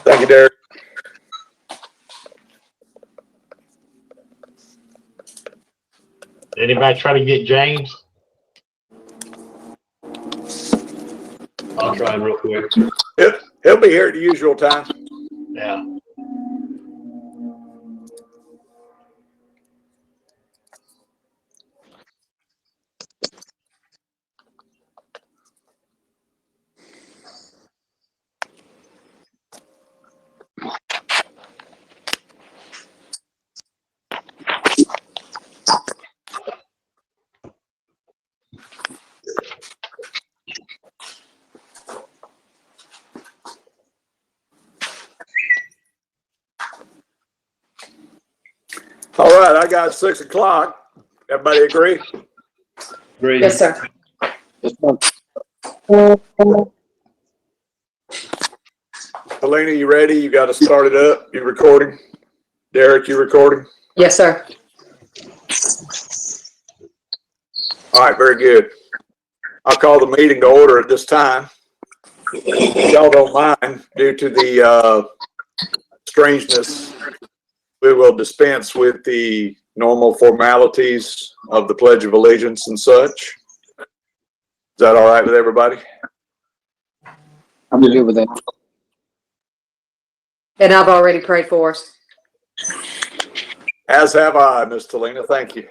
Thank you, Derek. Anybody try to get James? I'll try him real quick. He'll be here at the usual time. Yeah. All right, I got 6 o'clock. Everybody agree? Agree. Yes, sir. Helena, you ready? You got to start it up. You recording? Derek, you recording? Yes, sir. All right, very good. I'll call the meeting to order at this time. If y'all don't mind, due to the strangeness, we will dispense with the normal formalities of the Pledge of Allegiance and such. Is that all right with everybody? I'm good with that. And I've already prayed for us. As have I, Ms. Talina. Thank you.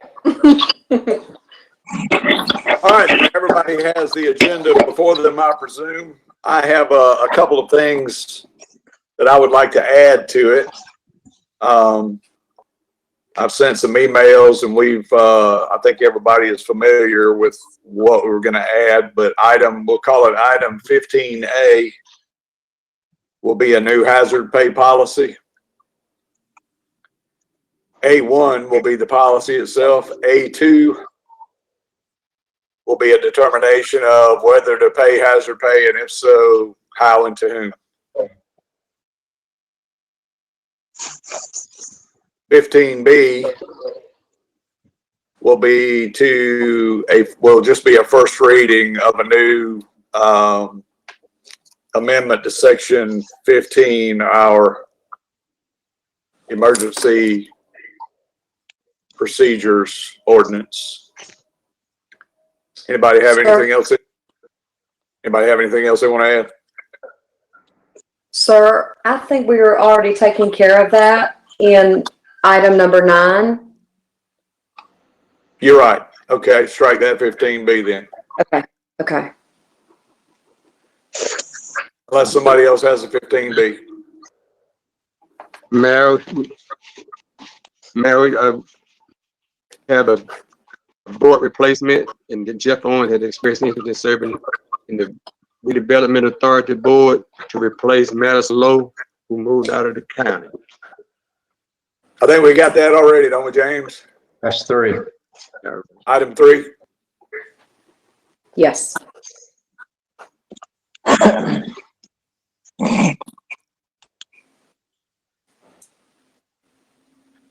All right, everybody has the agenda before them, I presume. I have a couple of things that I would like to add to it. I've sent some emails, and I think everybody is familiar with what we're going to add, but we'll call it item 15A will be a new hazard pay policy. A1 will be the policy itself. A2 will be a determination of whether to pay hazard pay, and if so, how and to whom. 15B will just be a first reading of a new amendment to section 15, our emergency procedures ordinance. Anybody have anything else? Anybody have anything else they want to add? Sir, I think we were already taking care of that in item number 9. You're right. Okay, strike that 15B then. Okay. Unless somebody else has a 15B. Mayor, had a board replacement, and Jeff Owen had expressed interest in serving in the Redevelopment Authority Board to replace Mattis Lowe, who moved out of the county. I think we got that already, don't we, James? That's 3. Item 3. Yes.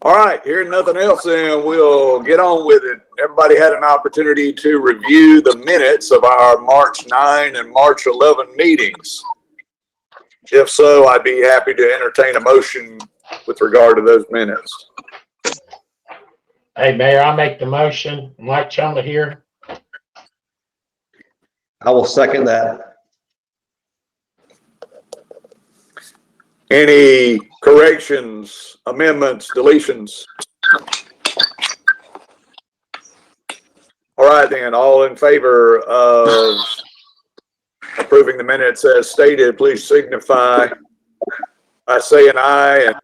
All right, hearing nothing else, then we'll get on with it. Everybody had an opportunity to review the minutes of our March 9 and March 11 meetings. If so, I'd be happy to entertain a motion with regard to those minutes. Hey, Mayor, I make the motion. Mike Chumley here. I will second that. Any corrections, amendments, deletions? All right, then, all in favor of approving the minutes as stated, please signify by saying aye and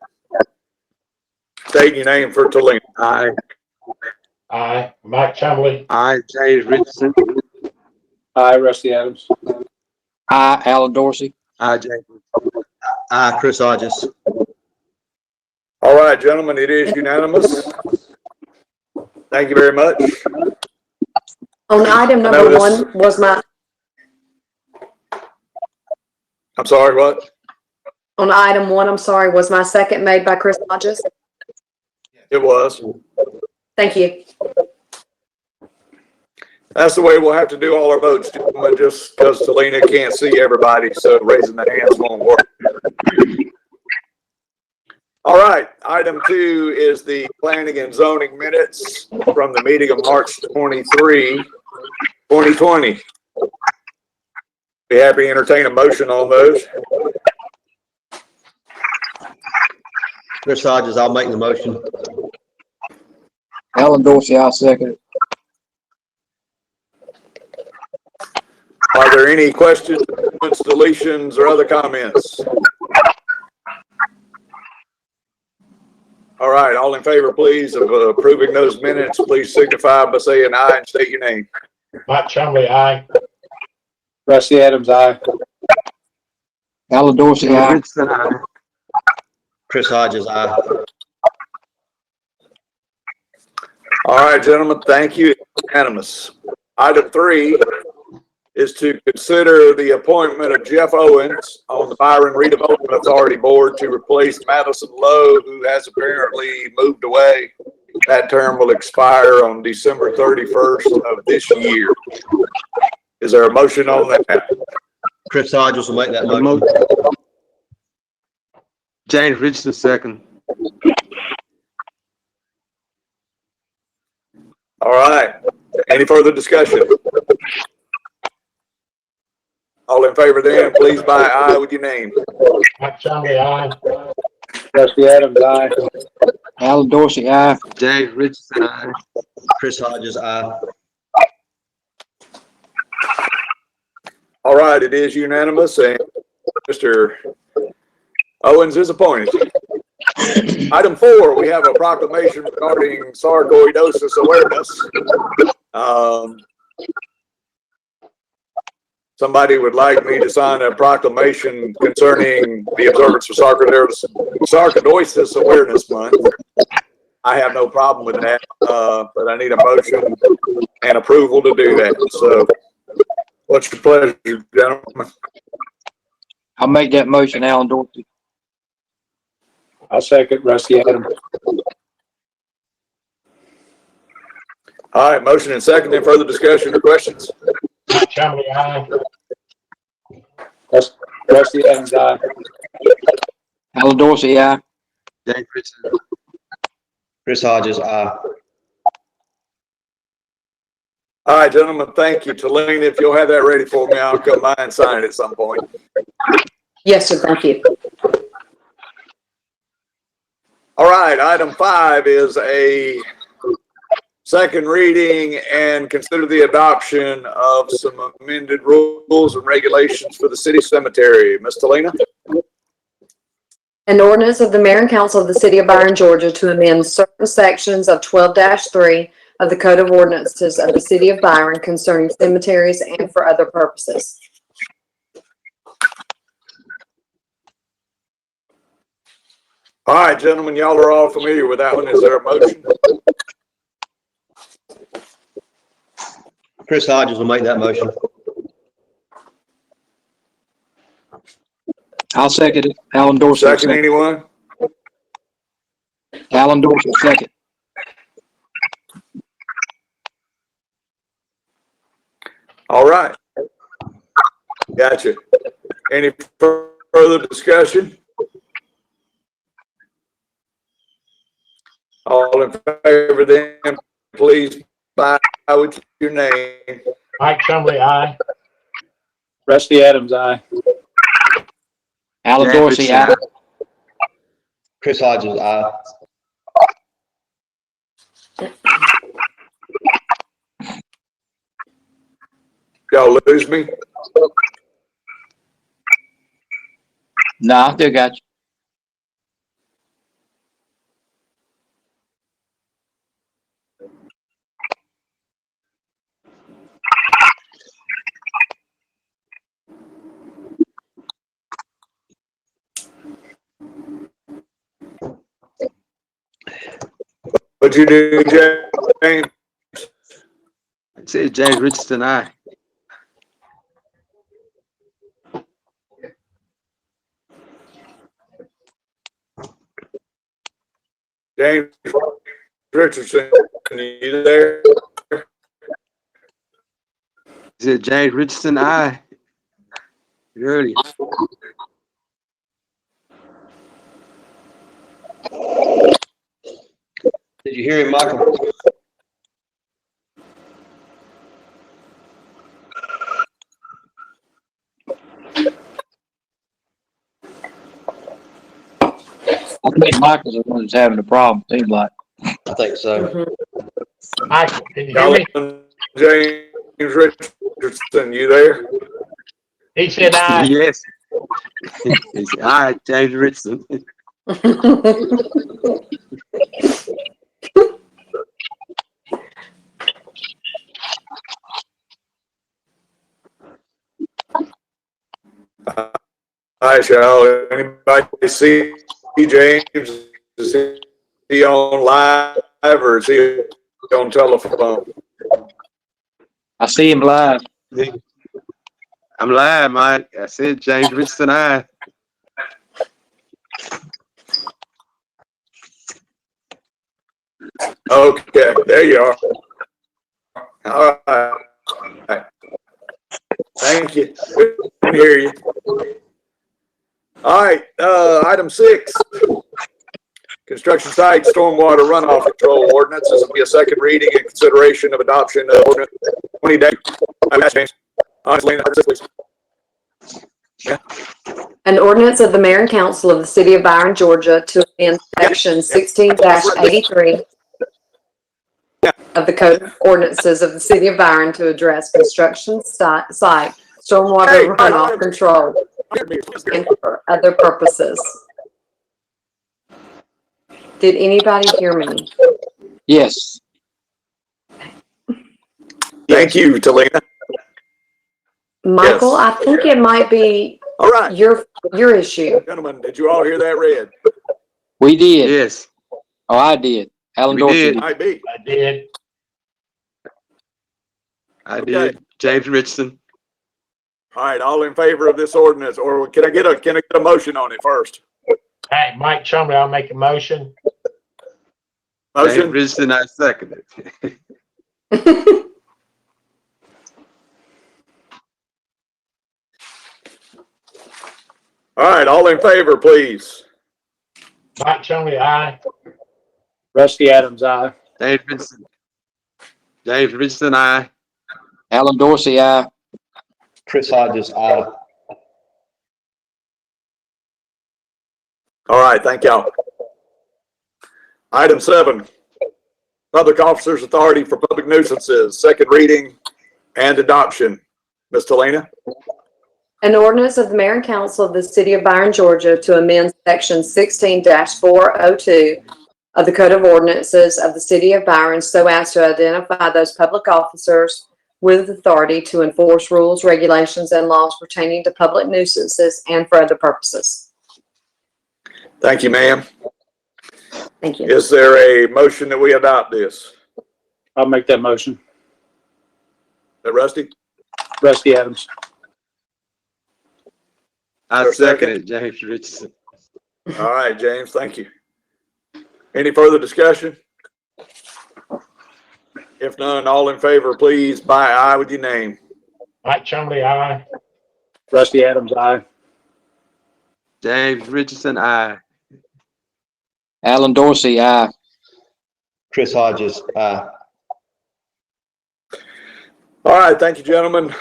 stating your name for Talina. Aye. Aye. Mike Chumley. Aye, James Richardson. Aye, Rusty Adams. Aye, Alan Dorsey. Aye, James. Aye, Chris Hodges. All right, gentlemen, it is unanimous. Thank you very much. On item number 1 was my. I'm sorry, what? On item 1, I'm sorry, was my second made by Chris Hodges? It was. Thank you. That's the way we'll have to do all our votes, gentlemen, just because Talina can't see everybody, so raising the hands won't work. All right, item 2 is the planning and zoning minutes from the meeting of March 23, 2020. Be happy to entertain a motion on those. Chris Hodges, I'll make the motion. Alan Dorsey, I'll second it. Are there any questions, deletions, or other comments? All right, all in favor, please, of approving those minutes, please signify by saying aye and state your name. Mike Chumley, aye. Rusty Adams, aye. Alan Dorsey, James aye. Richardson, aye. Chris Hodges, aye. All right, gentlemen, thank you. Unanimous. Item 3 is to consider the appointment of Jeff Owens on the Byron Redevelopment Authority Board to replace Madison Lowe, who has apparently moved away. That term will expire on December 31st of this year. Is there a motion on that? Chris Hodges will make that motion. James Richardson, second. All right. Any further discussion? All in favor then, please by aye with your name. Mike Chumley, aye. Rusty Adams, aye. Alan Dorsey, aye. James Richardson, aye. Chris Hodges, aye. All right, it is unanimous and Mr. Owens is appointed. Item 4, we have a proclamation regarding sarcoidosis awareness. Somebody would like me to sign a proclamation concerning the observance of Sarcoidosis Awareness Month. I have no problem with that, but I need a motion and approval to do that. So what's your pleasure, gentlemen? I'll make that motion, Alan Dorsey. I'll second Rusty Adams. All right, motion and second. Any further discussion or questions? Mike Chumley, aye. Rusty Adams, aye. Alan Dorsey, aye. James Richardson. Chris Hodges, aye. All right, gentlemen, thank you. Talene, if you'll have that ready for me, I'll come by and sign it at some point. Yes, sir, thank you. All right, item 5 is a second reading and consider the adoption of some amended rules and regulations for the city cemetery. Ms. Talena? An ordinance of the mayor and council of the city of Byron, Georgia to amend certain sections of 12-3 of the Code of Ordinances of the city of Byron concerning cemeteries and for other purposes. All right, gentlemen, y'all are all familiar with that one. Is there a motion? Chris Hodges will make that motion. I'll second it. Alan Dorsey, Second, anyone? Alan Dorsey, second. All right. Gotcha. Any further discussion? All in favor then, please by with your name. Mike Chumley, aye. Rusty Adams, aye. Alan James Dorsey, aye. Richardson. Chris Hodges, aye. Y'all lose me? No, I still got you. What'd you do, James? I said James Richardson, aye. James Richardson, you there? I said James Richardson, aye. Early. you hear him, Michael? I think Michael's the one that's having a problem, seems like. I think so. Mhm. Michael, can you hear me? Councilman James Richardson, you there? He said aye. Yes. He said, all right, James Richardson. Hi, y'all. Anybody see James? Is he on live or is he on telephone? I see him live. I'm live, Mike. I said James Richardson, aye. Okay, there you are. All right. Thank you. We can hear you. All right, item 6. Construction site stormwater runoff control ordinance. This will be a second reading and consideration of adoption of ordinance 20 days. Honestly, please. An ordinance of the mayor and council of the city of Byron, Georgia to amend section 16-83 of the code of ordinances of the city of Byron to address construction site stormwater runoff control and for other purposes. Did anybody hear me? Yes. Thank you, Talina. Michael, Yes. I think it might be All right, your issue. gentlemen, did you all hear that read? We did. Yes, Oh, I did. Alan We Dorsey did. did. Might be. I did. I Okay. did. James Richardson. All right, all in favor of this ordinance, or can I get a motion on it first? Hey, Mike Chumley, I'll make a motion. James Motion? Richardson, I second it. All right, all in favor, please. Mike Chumley, aye. Rusty Adams, aye. James Richardson. James Richardson, aye. Alan Dorsey, aye. Chris Hodges, aye. All right, thank y'all. Item 7, Public Officers Authority for Public Nuisances, second reading and adoption. Ms. Talina? An ordinance of the mayor and council of the city of Byron, Georgia to amend section 16-402 of the code of ordinances of the city of Byron so as to identify those public officers with authority to enforce rules, regulations, and laws pertaining to public nuisances and for other purposes. Thank you, ma'am. Thank you. Is there a motion that we adopt this? I'll make that motion. Is that Rusty? Rusty Adams. I Is there a second? second it, James Richardson. All right, James, thank you. Any further discussion? If none, all in favor, please, by aye with your name. Mike Chumley, aye. Rusty Adams, aye. James Richardson, aye. Alan Dorsey, aye. Chris Hodges, aye. All right, thank you, gentlemen.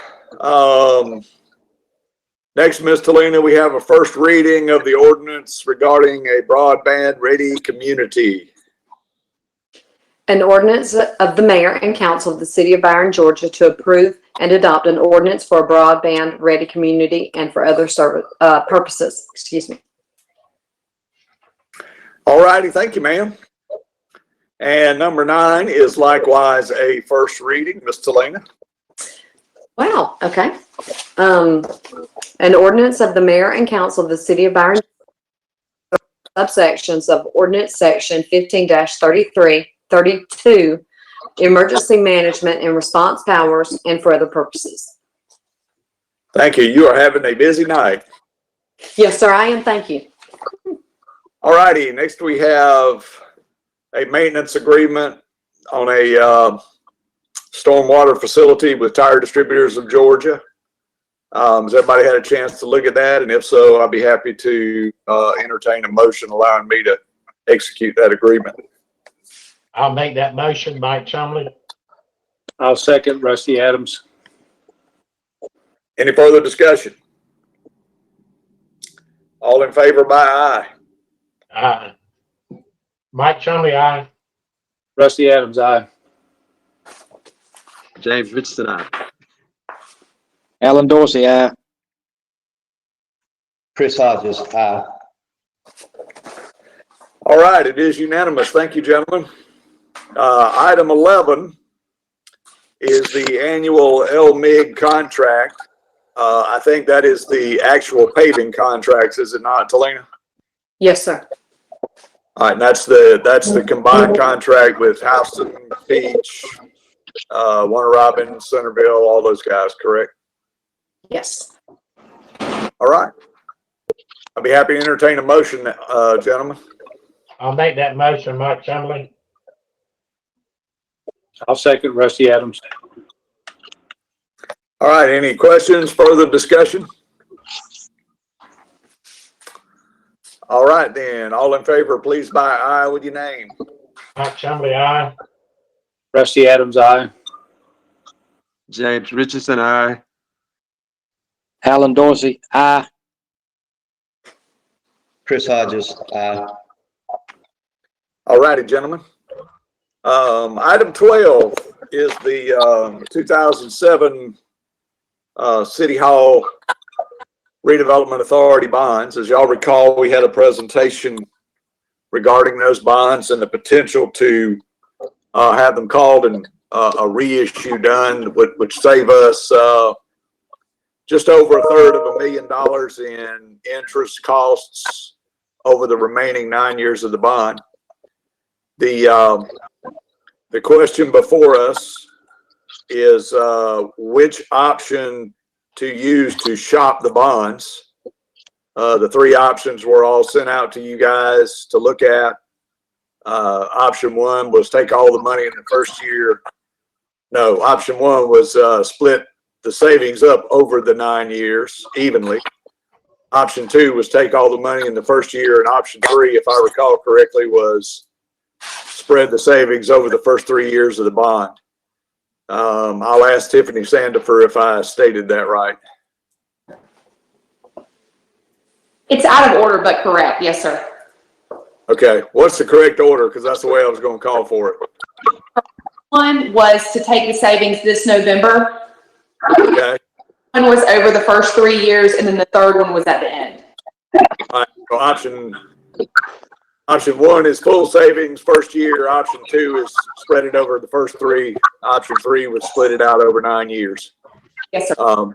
Next, Ms. Talina, we have a first reading of the ordinance regarding a broadband-ready community. An ordinance of the mayor and council of the city of Byron, Georgia to approve and adopt an ordinance for a broadband-ready community and for other purposes. Excuse me. All righty, thank you, ma'am. And number 9 is likewise a first reading. Ms. Talina? Wow, okay. An ordinance of the mayor and council of the city of Byron, subsections of ordinance section 15-32, emergency management and response powers and for other purposes. Thank you. You are having a busy night. Yes, sir, I am. Thank you. All righty, next we have a maintenance agreement on a stormwater facility with Tire Distributors of Georgia. Has everybody had a chance to look at that? And if so, I'd be happy to entertain a motion allowing me to execute that agreement. I'll make that motion. Mike Chumley. I'll second Rusty Adams. Any further discussion? All in favor by aye. Aye. Mike Chumley, aye. Rusty Adams, aye. James Richardson, aye. Alan Dorsey, aye. Chris Hodges, aye. All right, it is unanimous. Thank you, gentlemen. Item 11 is the annual LMIG contract. I think that is the actual paving contracts, is it not, Talina? Yes, sir. All right, and that's the combined contract with Houston, Peach, Warner Robins, Centerville, all those guys, correct? Yes. All right. I'd be happy to entertain a motion, gentlemen. I'll make that motion. Mike Chumley. I'll second Rusty Adams. All right, any questions, further discussion? All right, then, all in favor, please by aye with your name. Mike Chumley, aye. Rusty Adams, aye. James Richardson, aye. Alan Dorsey, aye. Chris Hodges, aye. All righty, gentlemen. Item 12 is the 2007 City Hall Redevelopment Authority bonds. As y'all recall, we had a presentation regarding those bonds and the potential to have them called and a reissue done, which save us just over $1/3 in interest costs over the remaining 9 years of the bond. The question before us is which option to use to shop the bonds. The three options were all sent out to you guys to look at. Option one was take all the money in the first year. No, option one was split the savings up over the 9 years evenly. Option two was take all the money in the first year, and option three, if I recall correctly, was spread the savings over the first 3 years of the bond. I'll ask Tiffany Sandifer if I stated that right. It's out of order, but correct. Yes, sir. Okay, what's the correct order? Because that's the way I was going to call for it. One was to take the savings this November. Okay. One was over the first 3 years, and then the third one was at the end. All right, so option one is full savings first year. Option two is spread it over the first three. Option three was split it out over 9 years. Yes, sir. I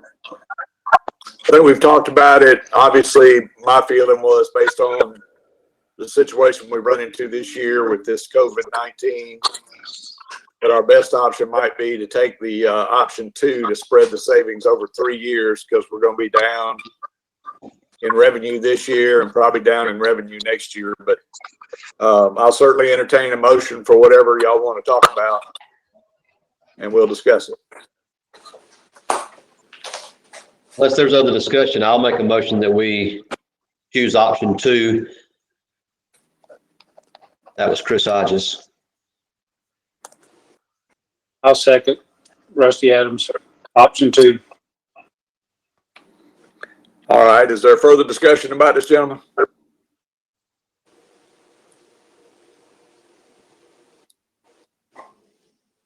think we've talked about it. Obviously, my feeling was based on the situation we run into this year with this COVID-19, that our best option might be to take the option two to spread the savings over 3 years, because we're going to be down in revenue this year and probably down in revenue next year. But I'll certainly entertain a motion for whatever y'all want to talk about, and we'll discuss it. Unless there's other discussion, I'll make a motion that we choose option two. That was Chris Hodges. I'll second Rusty Adams, option two. All right, is there further discussion about this, gentlemen?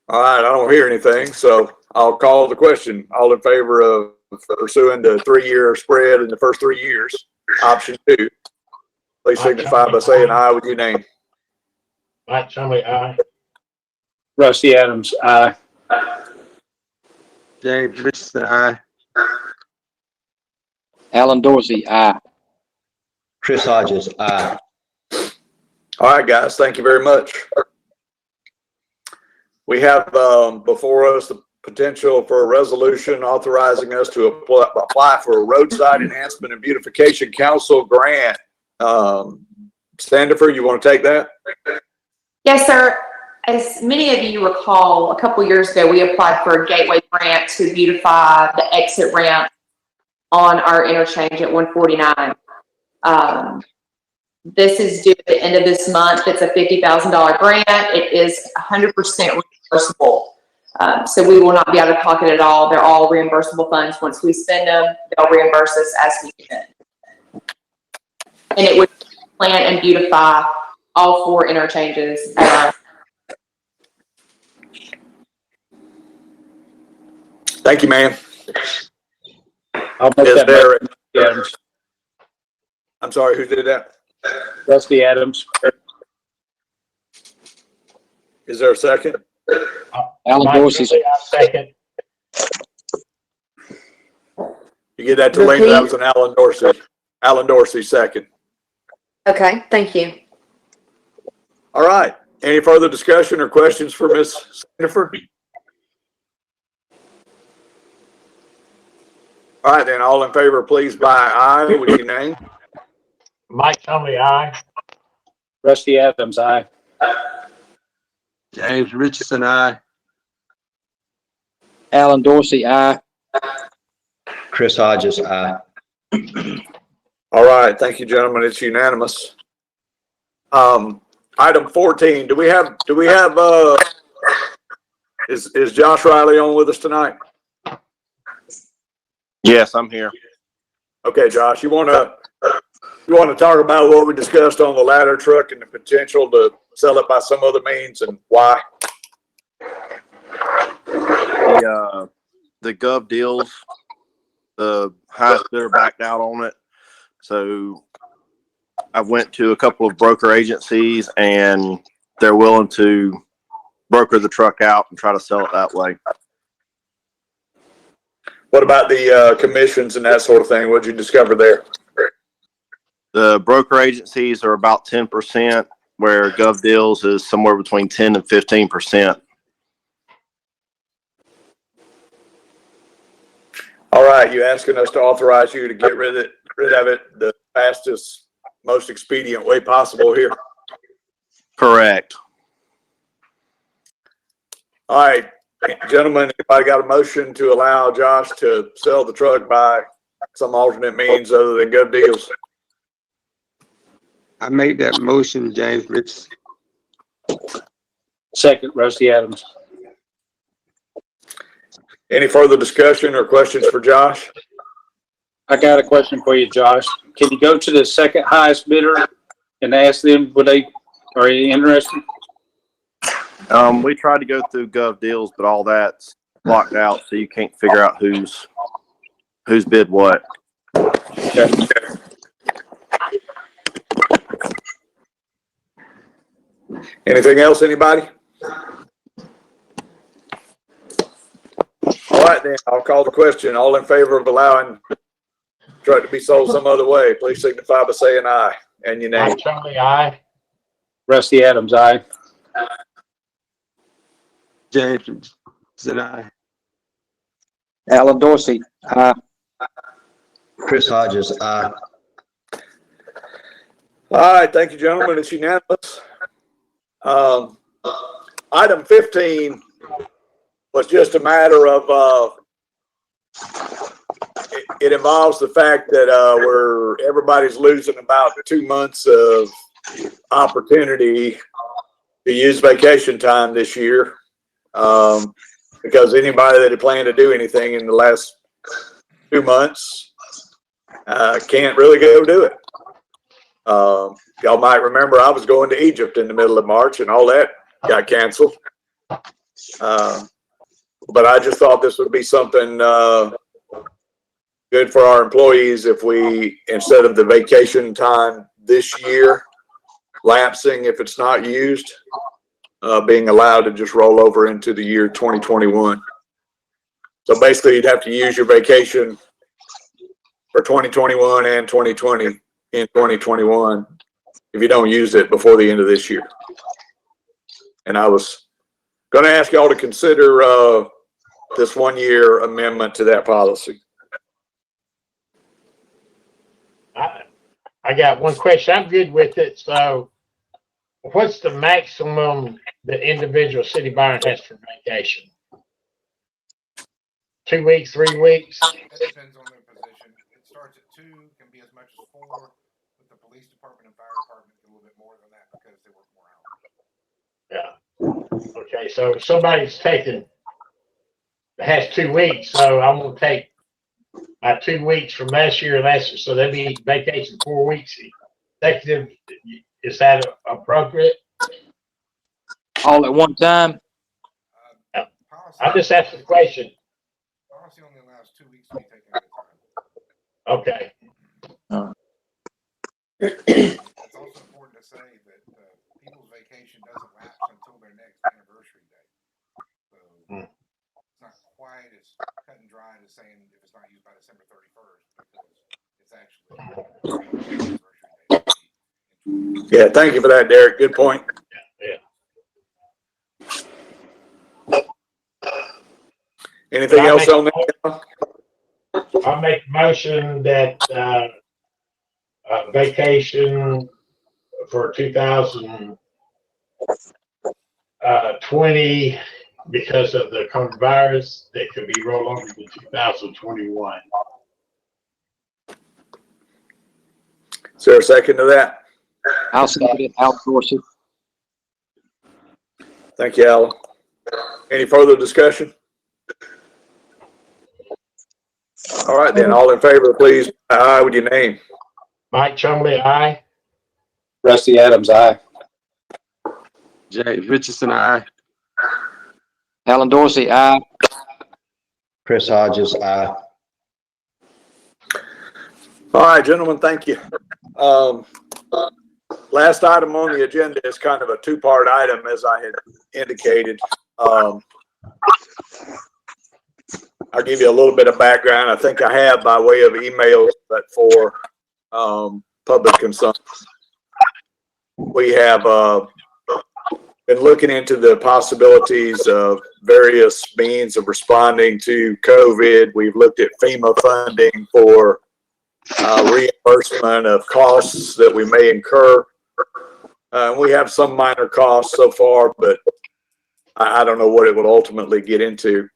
All right, I don't hear anything, so I'll call the question. All in favor of pursuing the 3-year spread in the first 3 years, option two, please signify by saying aye with your name. Mike Chumley, aye. Rusty Adams, aye. James Richardson, aye. Alan Dorsey, aye. Chris Hodges, aye. All right, guys, thank you very much. We have before us the potential for a resolution authorizing us to apply for a roadside enhancement and beautification council grant. Sandifer, you want to take that? Yes, sir. As many of you recall, a couple years ago, we applied for a gateway grant to beautify the exit ramp on our interchange at 149. This is due at the end of this month. It's a $50,000 grant. It is 100% reimbursable. So we will not be out of pocket at all. They're all reimbursable funds. Once we spend them, they'll reimburse us as we spend. And it would plant and beautify all 4 interchanges. Thank you, ma'am. I'll make Is that there, motion, Adams. I'm sorry, who did that? Rusty Adams. Is there a second? Alan Mike Dorsey. Chumley, I second. You get that to Lena? That was an Alan Dorsey. Alan Dorsey, second. Okay, thank you. All right. Any further discussion or questions for Ms. Jennifer? All right, then, all in favor, please by aye with your name. Mike Chumley, aye. Rusty Adams, aye. James Richardson, aye. Alan Dorsey, aye. Chris Hodges, aye. All right, thank you, gentlemen. It's unanimous. Item 14, do we have, is Josh Riley on with us tonight? Yes, I'm here. Okay, Josh, you want to talk about what we discussed on the ladder truck and the potential to sell it by some other means and why? The gov deals, the highest bidder backed out on it. So I went to a couple of broker agencies and they're willing to broker the truck out and try to sell it that way. What about the commissions and that sort of thing? What'd you discover there? The broker agencies are about 10%, where gov deals is somewhere between 10 and 15%. All right, you asking us to authorize you to get rid of it the fastest, most expedient way possible here. Correct. All right, gentlemen, anybody got a motion to allow Josh to sell the truck by some alternate means other than gov deals? I make that motion, James Richardson. Second, Rusty Adams. Any further discussion or questions for Josh? I got a question for you, Josh. Can you go to the second highest bidder and ask them, are they interested? We tried to go through gov deals, but all that's blocked out, so you can't figure out who's bid what. Okay. Anything else, anybody? All right, then, I'll call the question. All in favor of allowing the truck to be sold some other way, please signify by saying aye and your name. Mike Chumley, aye. Rusty Adams, aye. James Richardson, aye. Alan Dorsey, aye. Chris Hodges, aye. All right, thank you, gentlemen. It's unanimous. Item 15 was just a matter of, it involves the fact that everybody's losing about 2 months of opportunity to use vacation time this year, because anybody that had planned to do anything in the last 2 months can't really go do it. Y'all might remember I was going to Egypt in the middle of March and all that got canceled. But I just thought this would be something good for our employees if we, instead of the vacation time this year lapsing if it's not used, being allowed to just roll over into the year 2021. So basically you'd have to use your vacation for 2021 and 2020 in 2021 if you don't use it before the end of this year. And I was going to ask y'all to consider this 1 year amendment to that policy. I got one question. I'm good with it. So what's the maximum the individual city Byron has for vacation? 2 weeks, 3 weeks? That depends on their position. It starts at 2, can be as much as 4, With the police department and fire department, a little bit more than that because they work more hours. Yeah. Okay, so if somebody's has 2 weeks, so I'm gonna take my 2 weeks from last year and last year, so they'll be vacation 4 weeks effective. Is that appropriate? All at one time? Policy, I just asked the question. policy only allows 2 weeks to be taken at a time. Okay, It's also important to say that people's vacation doesn't lapse until their next anniversary date. So it's not quite as cut and dried as saying if it's not used by December 31st, because it's actually anniversary date. Yeah, thank you for that, Derek. Good point. yeah. Anything else on that? I'll make a motion that, vacation for 2020 because of the coronavirus that could be rolled over to 2021. Is there a second to that? I'll second it, outsource it. Thank you, Alan. Any further discussion? All right, then, all in favor, please, aye with your name. Mike Chumley, aye. Rusty Adams, aye. Jay Richardson, aye. Alan Dorsey, aye. Chris Hodges, aye. All right, gentlemen, thank you. Last item on the agenda is kind of a two-part item, as I had indicated. I'll give you a little bit of background. I think I have by way of email, but for public consumption. We have been looking into the possibilities of various means of responding to COVID. We've looked at FEMA funding for reimbursement of costs that we may incur. We have some minor costs so far, but I don't know what it would ultimately get into.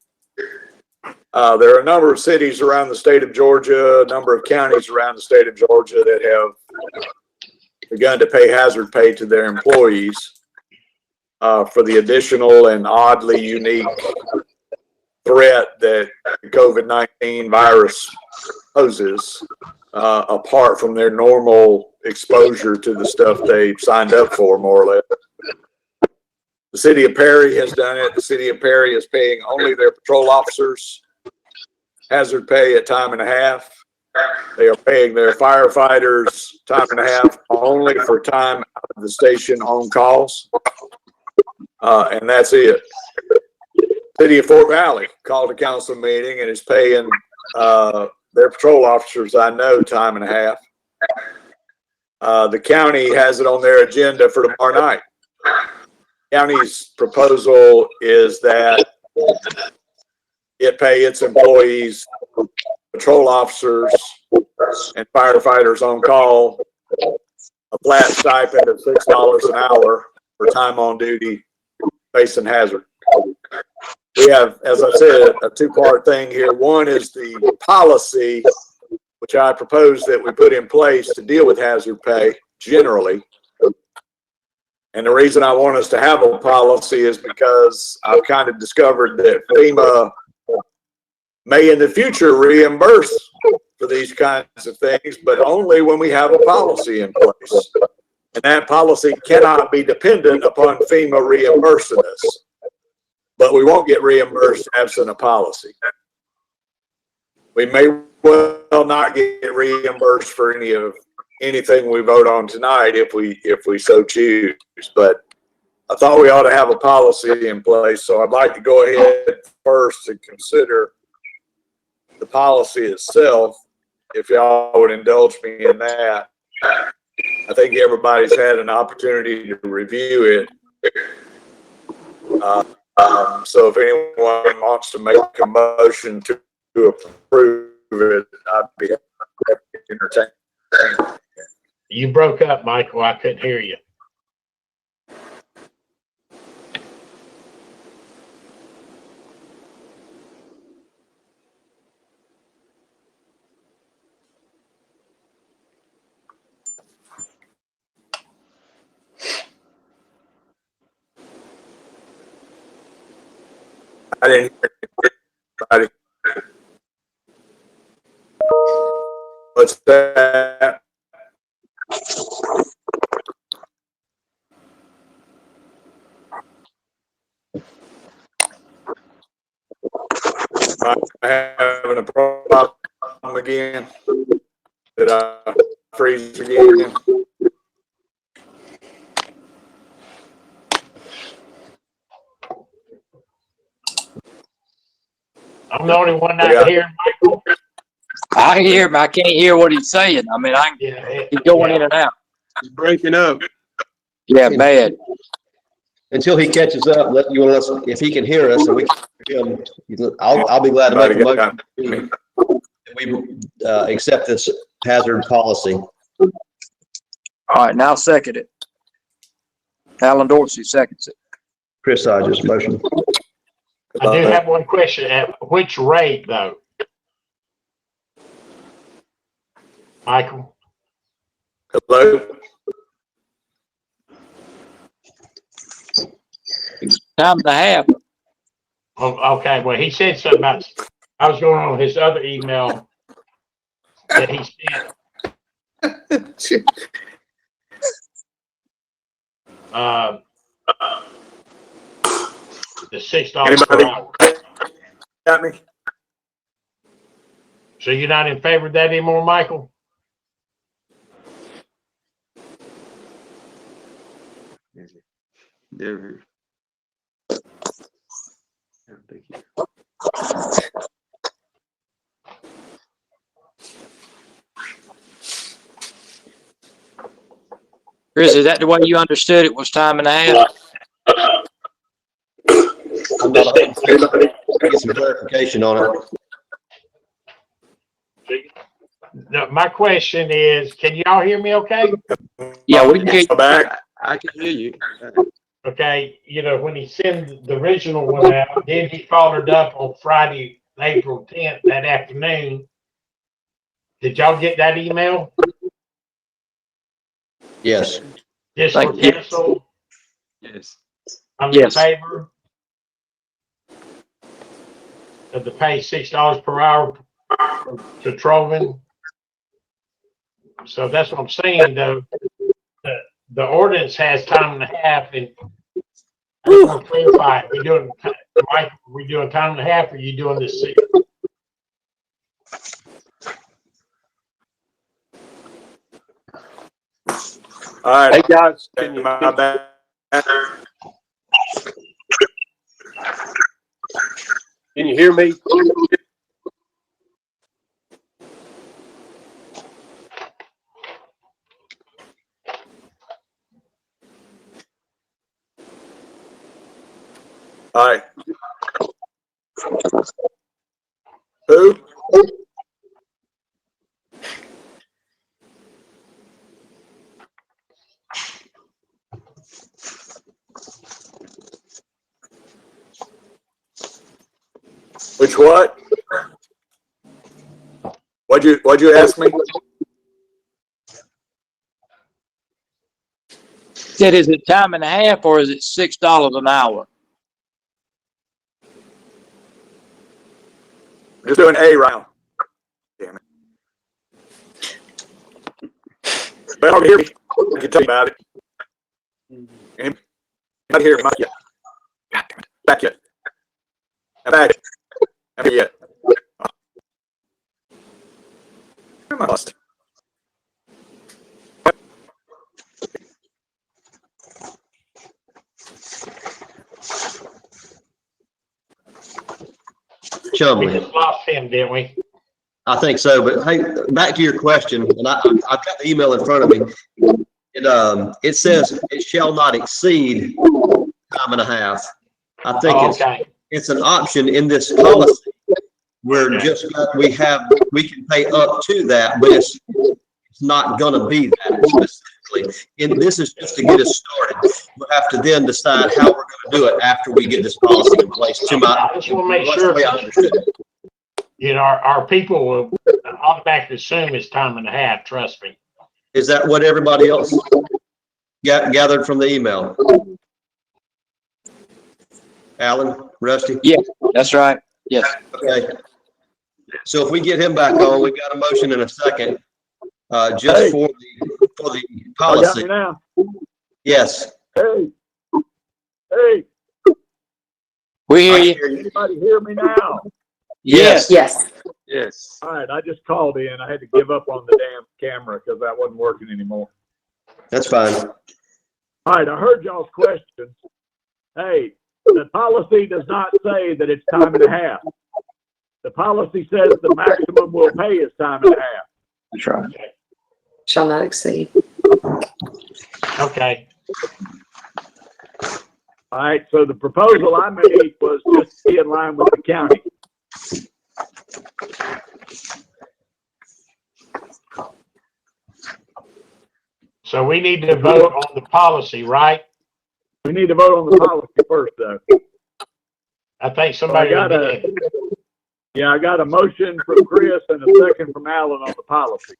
There are a number of cities around the state of Georgia, a number of counties around the state of Georgia that have begun to pay hazard pay to their employees for the additional and oddly unique threat that the COVID-19 virus poses, apart from their normal exposure to the stuff they've signed up for, more or less. The city of Perry has done it. The city of Perry is paying only their patrol officers hazard pay at time and a half. They are paying their firefighters time and a half only for time out of the station on calls. And that's it. City of Fort Valley called a council meeting and is paying their patrol officers, I know, time and a half. The county has it on their agenda for tomorrow night. County's proposal is that it pay its employees, patrol officers, and firefighters on call a flat stipend of $6 an hour for time on duty facing hazard. We have, as I said, a two-part thing here. One is the policy, which I propose that we put in place to deal with hazard pay generally. And the reason I want us to have a policy is because I've kind of discovered that FEMA may in the future reimburse for these kinds of things, but only when we have a policy in place. And that policy cannot be dependent upon FEMA reimbursing us. But we won't get reimbursed absent a policy. We may well not get reimbursed for anything we vote on tonight if we so choose. But I thought we ought to have a policy in place. So I'd like to go ahead first and consider the policy itself, if y'all would indulge me in that. I think everybody's had an opportunity to review it. So if anyone wants to make a motion to approve it, I'd be happy to entertain. You broke up, Michael. I couldn't hear you. I didn't hear anybody. What's that? I'm having a problem again. Did I freeze again? I'm the only one not hearing Michael. I hear him. I can't hear what he's saying. I mean, he's going in and out. It's breaking up. Yeah, bad. Until he catches up, if he can hear us and we can hear him, I'll be glad to make a motion. We accept this hazard policy. All right, now second it. Alan Dorsey seconds it. Chris Hodges, motion. I do have one question. At which rate, though? Michael? Hello? Time and a half. Oh, okay, well, he said something about, I was going on his other email that he sent. The $6 per hour. Got me? So you're not in favor of that anymore, Michael? There. Chris, is that the way you understood it was time and a half? I'm not get some clarification on it. No, my question is, can y'all hear me okay? Yeah, we can get back. I can hear you. Okay, when he sent the original one out, then he followed up on Friday, April 10th, that afternoon. Did y'all get that email? Yes. Just for council? Yes. I'm in favor of the pay $6 per hour for patrolman. So that's what I'm saying, though. The ordinance has time and a half, and I just want to clarify, Mike, we doing time and a half, or you doing this 6? All right. Hey, guys, can you, My bad. can you hear me? All right. Who? Which what? What'd you ask me? Said, is it time and a half or is it $6 an hour? Just doing A round. Damn it. But don't hear me. I can tell you about it. Anybody hear me? Not yet. God damn it. Back yet. Not back. Not yet. I must. We Chumley. just lost him, didn't we? I think so, but hey, back to your question, and I've got the email in front of me. It says it shall not exceed time and a half. I think it's an option in this policy. We're just, we can pay up to that, but it's not gonna be that specifically. And this is just to get us started. We'll have to then decide how we're gonna do it after we get this policy in place. I just want to make sure, I understood it. our people will automatically assume it's time and a half, trust me. Is that what everybody else gathered from the email? Alan, Rusty? Yeah, that's right. Yes. Okay. So if we get him back on, we've got a motion in a second, just for the policy. now. Yes. Hey, hey, We hear you. anybody hear me now? Yes. Yes. Yes. All right, I just called in. I had to give up on the damn camera because that wasn't working anymore. That's fine. All right, I heard y'all's questions. Hey, the policy does not say that it's time and a half. The policy says the maximum we'll pay is time and a half. That's right. Shall not exceed. Okay. All right, so the proposal I made was just to be in line with the county. So we need to vote on the policy, right? We need to vote on the policy first, though. I think somebody did. Yeah, I got a motion from Chris and a second from Alan on the policy.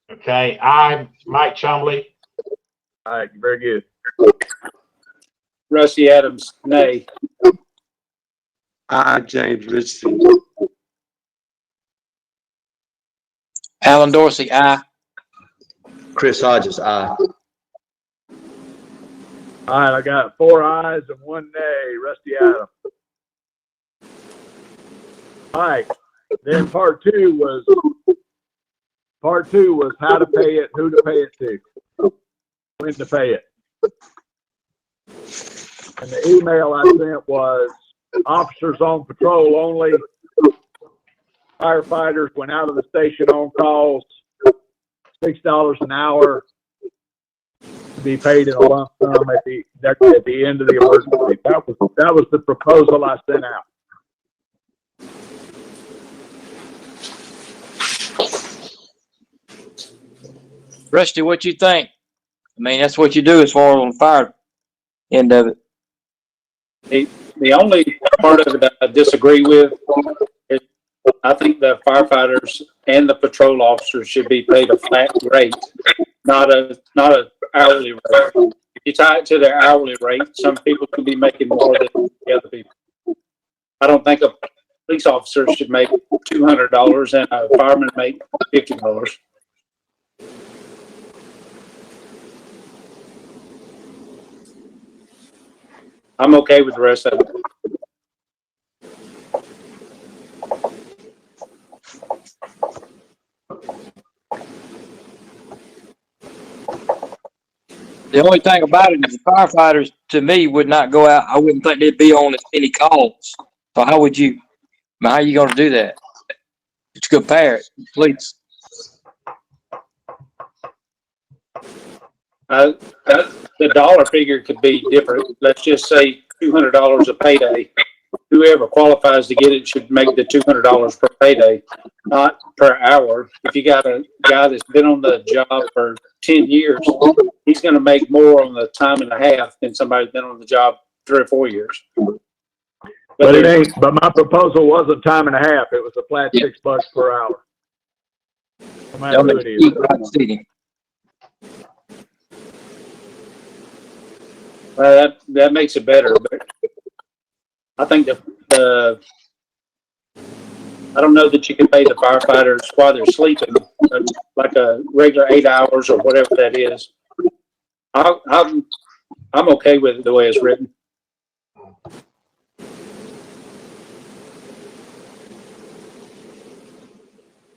Okay, I'm Mike Chumley. All right, very good. Rusty Adams, nay. I, James Richardson. Alan Dorsey, aye. Chris Hodges, aye. All right, I got 4 ayes and 1 nay. Rusty Adams. All right, then part two was how to pay it, who to pay it to, when to pay it. And the email I sent was officers on patrol only, firefighters went out of the station on calls, $6 an hour to be paid in a lump sum at the end of the emergency. That was the proposal I sent out. Rusty, what you think? I mean, that's what you do as far as on the fire end of it. The only part of it that I disagree with is I think the firefighters and the patrol officers should be paid a flat rate, not a hourly rate. If you tie it to their hourly rate, some people could be making more than the other people. I don't think a police officer should make $200 and a fireman make $50. I'm okay with the rest of it. The only thing about it is the firefighters, to me, would not go out. I wouldn't think they'd be on as many calls. So how would you, I mean, how are you going to do that? Just compare it, please. The dollar figure could be different. Let's just say $200 a payday. Whoever qualifies to get it should make the $200 per payday, not per hour. If you got a guy that's been on the job for 10 years, he's going to make more on the time and a half than somebody that's been on the job 3 or 4 years. But it ain't. But my proposal wasn't time and a half. It was a flat $6 per hour. No matter who it is. That makes it better, but I think I don't know that you can pay the firefighters while they're sleeping, like a regular 8 hours or whatever that is. I'm okay with it the way it's written.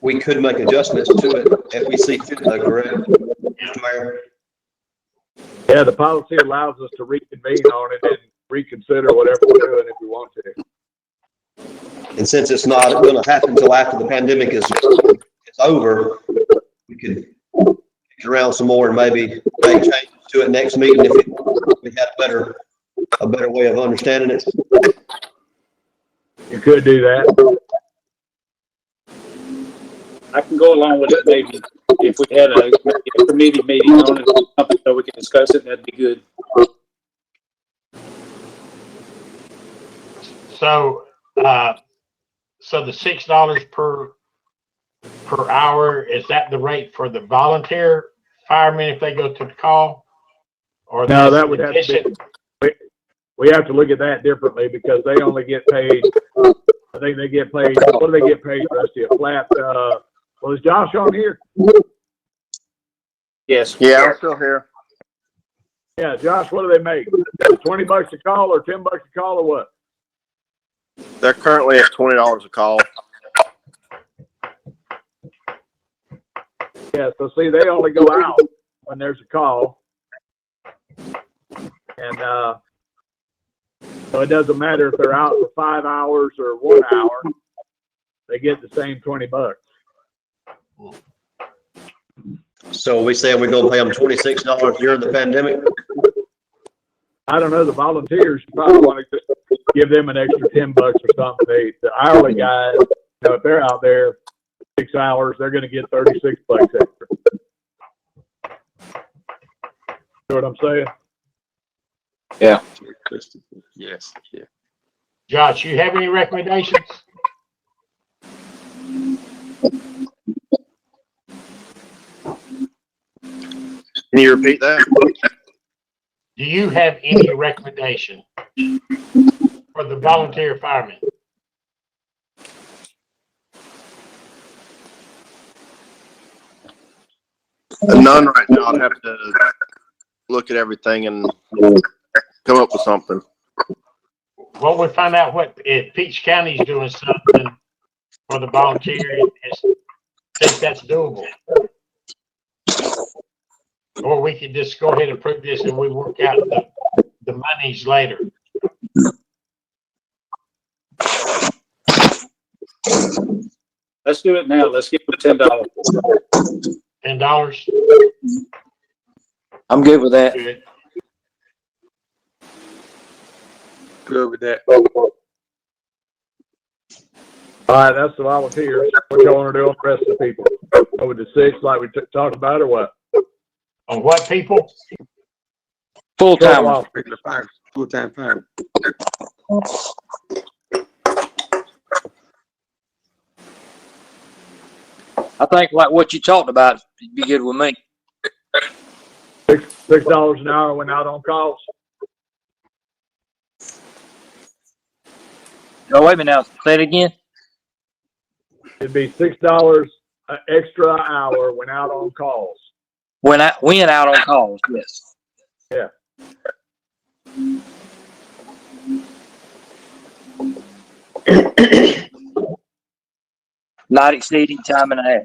We could make adjustments to it if we see fit, correct, Mr. Mayor? Yeah, the policy allows us to reconvene on it and reconsider whatever we're doing if we want to. And since it's not going to happen until after the pandemic is over, we could kick around some more and maybe make changes to it next meeting if we had a better way of understanding it. You could do that. I can go along with it maybe if we had a committee meeting on it or something so we can discuss it, that'd be good. So, so the $6 per hour, is that the rate for the volunteer firemen if they go to the call? Or No, that would have to be, we have to look at that differently because they only get paid, I think they get paid, what do they get paid, Rusty? A flat, well, is Josh on here? Yes. Yeah, I'm still here. Yeah, Josh, what do they make? $20 a call or $10 a call or what? They're currently at $20 a call. Yeah, so see, they only go out when there's a call. And, so it doesn't matter if they're out for 5 hours or 1 hour, they get the same $20. So we saying we're gonna pay them $26 during the pandemic? I don't know, the volunteers, you probably want to just give them an extra $10 or something. The hourly guys, you know, if they're out there 6 hours, they're gonna get $36 extra. You know what I'm saying? Yes, yeah. Josh, you have any recommendations? Can you repeat that? Do you have any recommendation for the volunteer firemen? None right now. I'd have to look at everything and come up with something. Well, we find out what, if Peach County's doing something for the volunteer, think that's doable. Or we could just go ahead and approve this and we work out the monies later. Let's do it now. Let's give them $10. $10? I'm good with that. Good. Good with that. All right, that's the volunteers. What y'all want to do on the rest of the people? Go with the 6 like we talked about or what? On what people? Full time. Regular fire, full-time fire. I think like what you talked about would be good with me. $6 an hour when out on calls. Oh, wait a minute now. Say it again. It'd be $6 extra hour when out on calls. When out on calls, yes. Yeah. Not exceeding time and a half.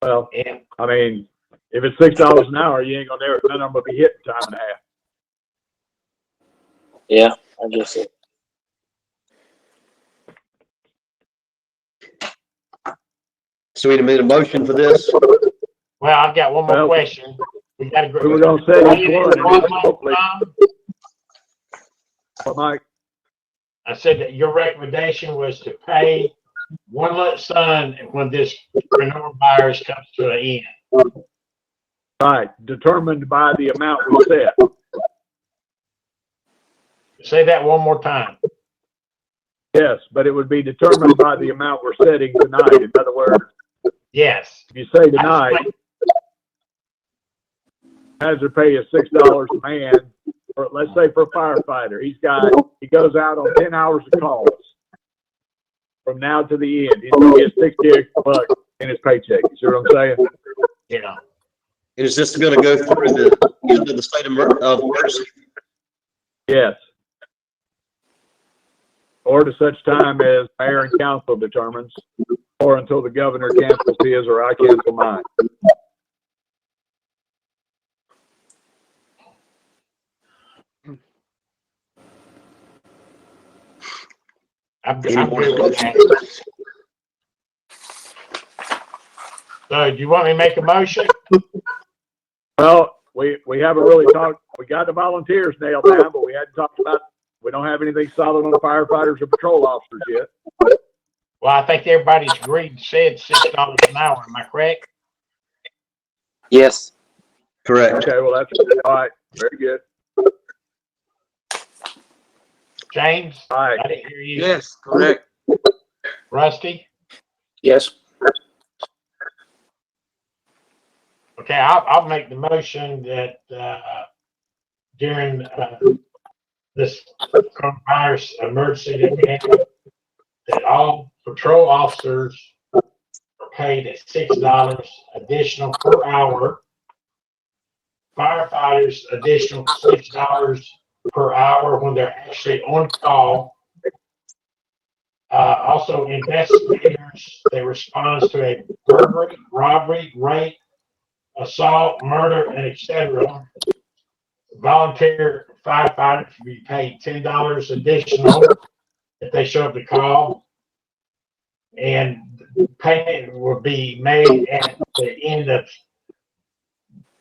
Well, And I mean, if it's $6 an hour, you ain't gonna never, none of them will be hitting time and a half. Yeah, I guess so. So we need a motion for this? well, I've got one more Well, question. We got to We were gonna set each one, and then hopefully, Mike, I said that your recommendation was to pay one lump sum when this coronavirus comes to an end. right, determined by the amount we set. Say that one more time. Yes, but it would be determined by the amount we're setting tonight. In other words, Yes. if you say tonight, hazard pay is $6 a man, or let's say for a firefighter, he goes out on 10 hours of calls from now to the end. He's gonna get $60 extra in his paycheck. You see what I'm saying? Yeah. Is this gonna go through the state of emergency? Yes. Or to such time as mayor and council determines, or until the governor cancels his or I cancel mine. I'm Any more good with discussion? that. So do you want me to make a motion? Well, we haven't really talked, we got the volunteers nailed down, but we hadn't talked about, we don't have anything solid on the firefighters or patrol officers yet. Well, I think everybody's agreed and said $6 an hour. Am I correct? Yes. Correct. Okay, well, that's, all right, very good. James? All right, I didn't hear you. Yes, correct. Rusty? Yes. Okay, I'll make the motion that, during, this coronavirus emergency that we had, that all patrol officers are paid at $6 additional per hour. Firefighters additional $6 per hour when they're actually on call. Also investigators, they respond to a burglary, robbery, rape, assault, murder, and etc. Volunteer firefighters will be paid $10 additional if they show up to call. And payment will be made at the end of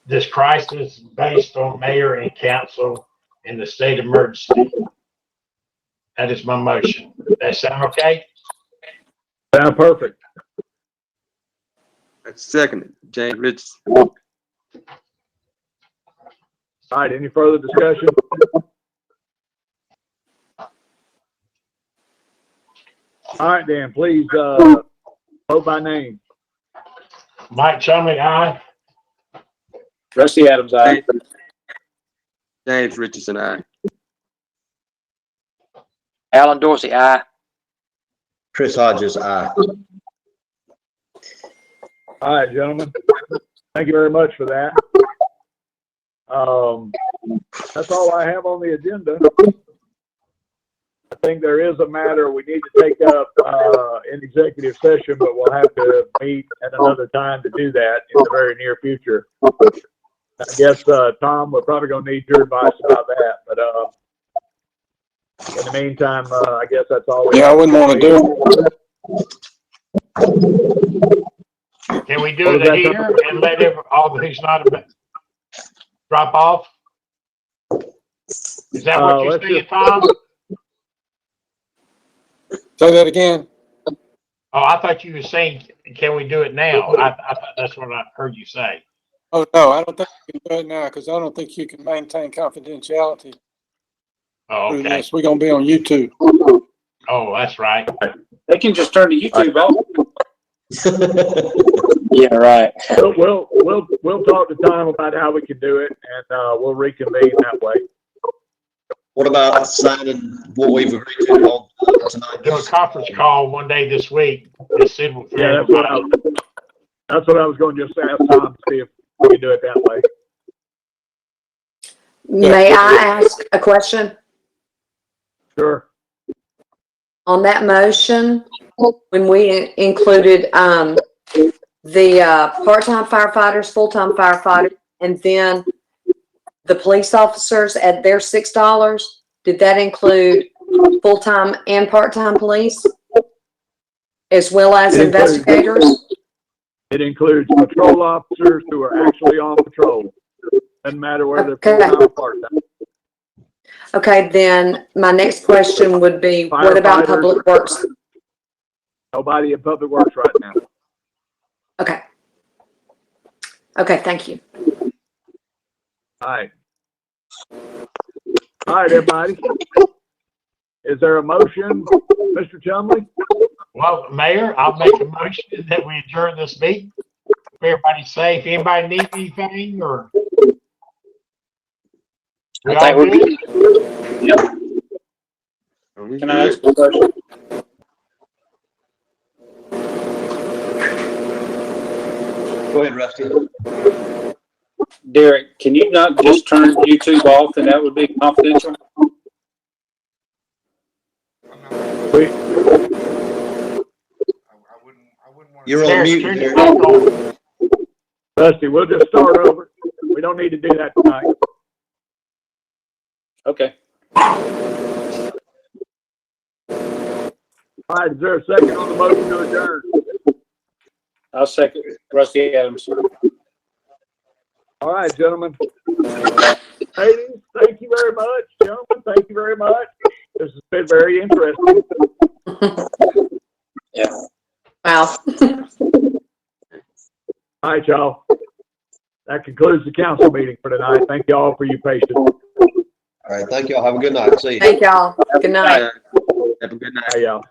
this crisis based on mayor and council in the state of emergency. That is my motion. That sound okay? Sound perfect. That's seconded. James Richardson. All right, any further discussion? All right, then, please, vote by name. Mike Chumley, aye. Rusty Adams, aye. James Richardson, aye. Alan Dorsey, aye. Chris Hodges, aye. All right, gentlemen. Thank you very much for that. That's all I have on the agenda. I think there is a matter we need to take up in executive session, but we'll have to meet at another time to do that in the very near future. I guess, Tom, we're probably gonna need your advice about that, but in the meantime, I guess that's all we have. I wouldn't want to do it. Can we do it here and let all these not drop off? Is that what you're let's saying, just- Tom? Say that again. Oh, I thought you were saying, can we do it now? I thought that's what I heard you say. Oh, no, I don't think you can do it now because I don't think you can maintain confidentiality Oh, through okay. this. We're going to be on YouTube. Oh, that's right. They can just turn to YouTube off. Yeah, right. We'll talk to Tom about how we can do it, and we'll reconvene that way. What about signing what we've agreed to on tonight? Do a conference call one day this week. Just sit with Yeah, everybody. that's what I was going to just ask Tom to see if we can do it that way. May I ask a question? Sure. On that motion, when we included, the, part-time firefighters, full-time firefighters, and then the police officers at their $6, did that include full-time and part-time police? As well as It includes- investigators? It includes patrol officers who are actually on patrol. Doesn't matter whether they're Okay. full-time or part-time. Okay, then my next question would be, what about Firefighters. public works? Nobody in public works right now. Okay. Okay, thank you. All right. All right, everybody. Is there a motion, Mr. Chumley? Well, Mayor, I'll make a motion that we adjourn this meeting. Everybody's safe. Anybody need anything or? We I think all we're good? Can I ask a question? Go ahead, Rusty. Derek, can you not just turn YouTube off and that would be confidential? I'm not, We, I wouldn't want to. You're on Derek, mute, turn your Derek. mic on. Rusty, we'll just start over. We don't need to do that tonight. Okay. All right, is there a second on the motion to adjourn? I'll second Rusty Adams. All right, gentlemen. Ladies, thank you very much. Gentlemen, thank you very much. This has been very interesting. Wow. All right, y'all. That concludes the council meeting for tonight. Thank you all for your patience. All right, thank y'all. Have a good night. See you. Thank y'all. Good night. Have a good night. Hey, y'all.